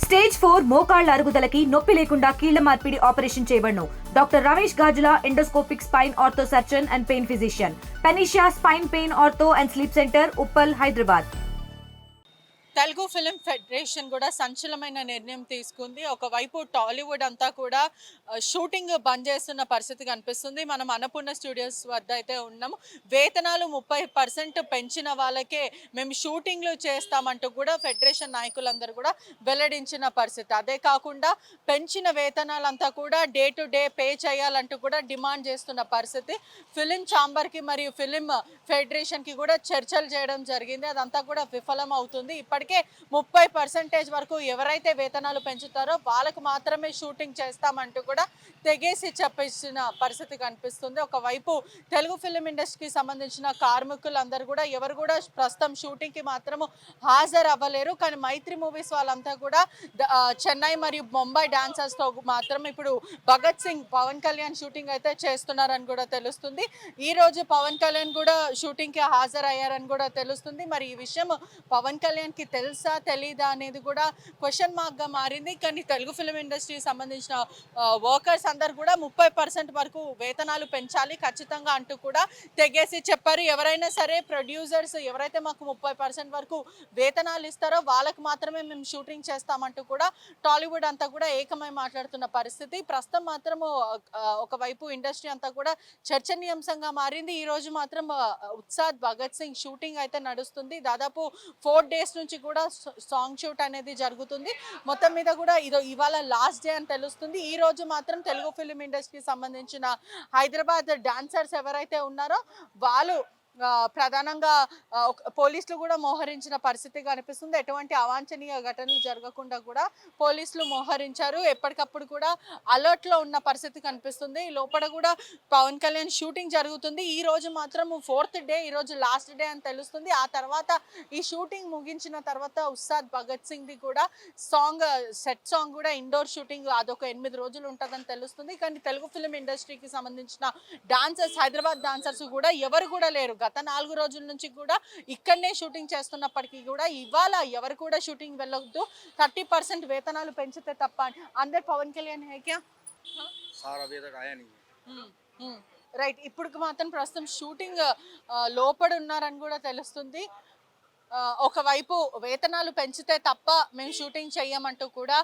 Stage 4 మోకాళ్ల అరుగుదలకి నొప్పి లేకుండా కీళ్ల మార్పిడి ఆపరేషన్ చేయబడును. Doctor Ramesh Gajula, endoscopic spine ortho surgeon and pain physician, Panacea spine pain ortho and sleep centre, Uppal, Hyderabad. Telugu film federation కూడా సంచలనమైన నిర్ణయం తీసుకుంది. ఒకవైపు టాలీవుడ్ అంతా కూడా షూటింగ్ బంద్ చేస్తున్న పరిస్థితి కనిపిస్తుంది. మనం అన్నపూర్ణ స్టూడియోస్ వద్ద అయితే ఉన్నాము. వేతనాలు 30% పెంచిన వాళ్ళకే మేము షూటింగ్లు చేస్తామంటూ కూడా ఫెడరేషన్ నాయకులందరూ కూడా వెల్లడించిన పరిస్థితి. అదే కాకుండా పెంచిన వేతనాలంతా కూడా డే టు డే పే చేయాలంటూ కూడా డిమాండ్ చేస్తున్న పరిస్థితి. ఫిలిం ఛాంబర్కి మరియు ఫిలిం ఫెడరేషన్కి కూడా చర్చలు చేయడం జరిగింది. అదంతా కూడా విఫలం అవుతుంది. ఇప్పటికే 30% వరకు ఎవరైతే వేతనాలు పెంచుతారో వాళ్ళకు మాత్రమే షూటింగ్ చేస్తామంటూ కూడా తెగేసి చెప్పేసిన పరిస్థితి కనిపిస్తుంది. ఒకవైపు తెలుగు ఫిలిం ఇండస్ట్రీకి సంబంధించిన కార్మికులందరూ కూడా ఎవరు కూడా ప్రస్తుతం షూటింగ్కి మాత్రము హాజరు అవ్వలేరు. కానీ మైత్రి మూవీస్ వాళ్ళంతా కూడా చెన్నై మరియు ముంబై డాన్సర్స్తో మాత్రం ఇప్పుడు భగత్ సింగ్, పవన్ కళ్యాణ్ షూటింగ్ అయితే చేస్తున్నారని కూడా తెలుస్తుంది. ఈరోజు పవన్ కళ్యాణ్ కూడా షూటింగ్కి హాజరయ్యారని కూడా తెలుస్తుంది. మరి ఈ విషయం పవన్ కళ్యాణ్కి తెలుసా తెలీదా అనేది కూడా క్వశ్చన్ మార్క్గా మారింది. కానీ తెలుగు ఫిలిం ఇండస్ట్రీకి సంబంధించిన వర్కర్స్ అందరు కూడా 30% వరకు వేతనాలు పెంచాలి ఖచ్చితంగా అంటూ కూడా తెగేసి చెప్పారు. ఎవరైనా సరే ప్రొడ్యూసర్స్ ఎవరైతే మాకు 30% వరకు వేతనాలు ఇస్తారో వాళ్ళకు మాత్రమే మేము షూటింగ్ చేస్తామంటూ కూడా టాలీవుడ్ అంతా కూడా ఏకమై మాట్లాడుతున్న పరిస్థితి. ప్రస్తుతం మాత్రము ఒకవైపు ఇండస్ట్రీ అంతా కూడా చర్చనీయాంశంగా మారింది. ఈ రోజు మాత్రం ఉత్సాద్ భగత్ సింగ్ షూటింగ్ అయితే నడుస్తుంది. దాదాపు 4 days నుంచి కూడా సాంగ్ షూట్ అనేది జరుగుతుంది. మొత్తం మీద కూడా ఇవాళ లాస్ట్ డే అని తెలుస్తుంది. ఈ రోజు మాత్రం తెలుగు ఫిలిం ఇండస్ట్రీకి సంబంధించిన హైదరాబాద్ డాన్సర్స్ ఎవరైతే ఉన్నారో వాళ్ళు ప్రధానంగా పోలీసులు కూడా మోహరించిన పరిస్థితి కనిపిస్తుంది. ఎటువంటి అవాంఛనీయ ఘటనలు జరగకుండా కూడా పోలీసులు మోహరించారు. ఎప్పటికప్పుడు కూడా అలర్ట్లో ఉన్న పరిస్థితి కనిపిస్తుంది. లోపల కూడా పవన్ కళ్యాణ్ షూటింగ్ జరుగుతుంది. ఈ రోజు మాత్రం 4th డే, ఈరోజు లాస్ట్ డే అని తెలుస్తుంది. ఆ తర్వాత ఈ షూటింగ్ ముగించిన తర్వాత ఉస్తాద్ భగత్ సింగ్ది కూడా సెట్ సాంగ్ కూడా ఇండోర్ షూటింగ్ అదొక 8 రోజులు ఉంటుందని తెలుస్తుంది. కానీ తెలుగు ఫిలిం ఇండస్ట్రీకి సంబంధించిన డాన్సర్స్, హైదరాబాద్ డాన్సర్స్ కూడా ఎవరు కూడా లేరు. గత 4 రోజుల నుంచి కూడా ఇక్కడనే షూటింగ్ చేస్తున్నప్పటికీ కూడా ఇవాళ ఎవరు కూడా షూటింగ్ వెళ్ళొద్దు, 30% వేతనాలు పెంచితే తప్ప అందరు పవన్ కళ్యాణ్ హై క్యా రైట్. ఇప్పుడు మాత్రం ప్రస్తుతం షూటింగ్ లోపల ఉన్నారని కూడా తెలుస్తుంది. ఒకవైపు వేతనాలు పెంచితే తప్ప మేము షూటింగ్ చెయ్యమంటూ కూడా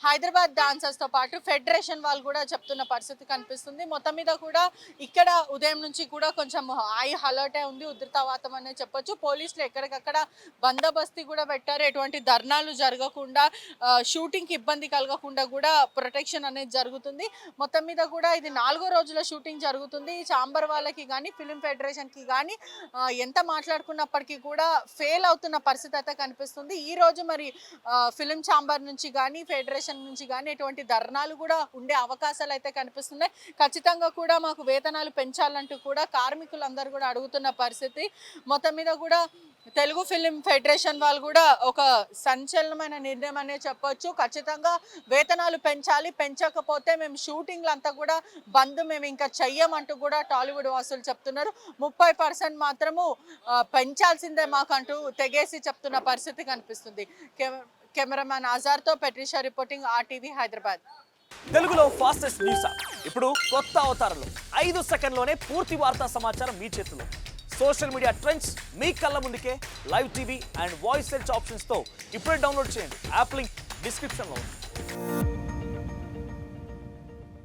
హైదరాబాద్ డాన్సర్స్తో పాటు ఫెడరేషన్ వాళ్ళు కూడా చెప్తున్న పరిస్థితి కనిపిస్తుంది. మొత్తం మీద కూడా ఇక్కడ ఉదయం నుంచి కూడా కొంచెం హై అలర్టే ఉంది, ఉధృతవాతం అనే చెప్పొచ్చు. పోలీసులు ఎక్కడికక్కడ బందోబస్తీ కూడా పెట్టారు. ఎటువంటి ధర్నాలు జరగకుండా, షూటింగ్కి ఇబ్బంది కలగకుండా కూడా ప్రొటెక్షన్ అనేది జరుగుతుంది. మొత్తం మీద కూడా ఇది 4వ రోజుల షూటింగ్ జరుగుతుంది. చాంబర్ వాళ్ళకి కానీ ఫిలిం ఫెడరేషన్కి కానీ ఎంత మాట్లాడుకున్నప్పటికీ కూడా ఫెయిల్ అవుతున్న పరిస్థితి అయితే కనిపిస్తుంది. ఈ రోజు మరి ఫిలిం ఛాంబర్ నుంచి కానీ ఫెడరేషన్ నుంచి కానీ ఎటువంటి ధర్నాలు కూడా ఉండే అవకాశాలు అయితే కనిపిస్తున్నాయి. ఖచ్చితంగా కూడా మాకు వేతనాలు పెంచాలంటూ కూడా కార్మికులందరూ కూడా అడుగుతున్న పరిస్థితి. మొత్తం మీద కూడా తెలుగు ఫిలిం ఫెడరేషన్ వాళ్ళు కూడా ఒక సంచలనమైన నిర్ణయం అనే చెప్పొచ్చు. ఖచ్చితంగా వేతనాలు పెంచాలి, పెంచకపోతే మేము షూటింగ్లు అంతా కూడా బంద్ మేము ఇంకా చెయ్యమంటూ కూడా టాలీవుడ్ వాసులు చెప్తున్నారు. 30% మాత్రము పెంచాల్సిందే మాకంటూ తెగేసి చెప్తున్న పరిస్థితి కనిపిస్తుంది. Cameraman ఆజార్తో పెట్రిషా reporting, RTV Hyderabad. తెలుగులో ఫాస్టెస్ట్ న్యూస్ ఇప్పుడు కొత్త అవతారంలో 5 సెకండ్లోనే పూర్తి వార్తా సమాచారం మీ చేతిలో. సోషల్ మీడియా ట్రెండ్స్ మీ కళ్ళ ముందుకే live TV and voice search ఆప్షన్స్తో ఇప్పుడే డౌన్లోడ్ చేయండి. యాప్ లింక్ డిస్క్రిప్షన్లో ఉంది.